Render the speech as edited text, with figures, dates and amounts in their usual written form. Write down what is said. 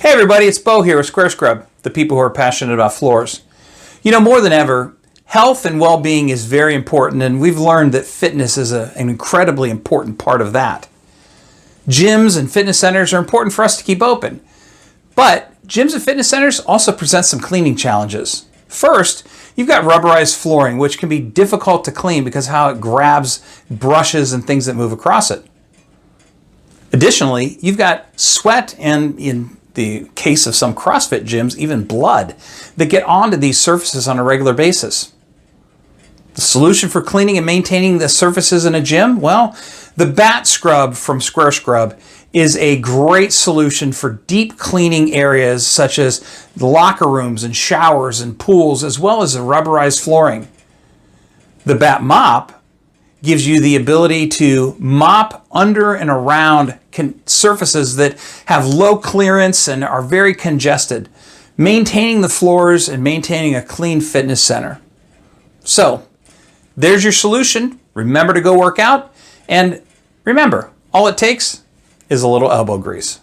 Hey everybody, it's Bo here with Square Scrub, the people who are passionate about floors. You know, more than ever, health and well-being is very important, and we've learned that fitness is an incredibly important part of that. Gyms and fitness centers are important for us to keep open, but gyms and fitness centers also present some cleaning challenges. First, you've got rubberized flooring, which can be difficult to clean because of how it grabs brushes and things that move across it. Additionally, you've got sweat and, in the case of some CrossFit gyms, even blood that get onto these surfaces on a regular basis. The solution for cleaning and maintaining the surfaces in a gym? Well, the Bat Scrub from Square Scrub is a great solution for deep cleaning areas such as the locker rooms and showers and pools, as well as the rubberized flooring. The Bat Mop gives you the ability to mop under and around surfaces that have low clearance and are very congested, maintaining the floors and maintaining a clean fitness center. So, there's your solution. Remember to go work out, and remember, all it takes is a little elbow grease.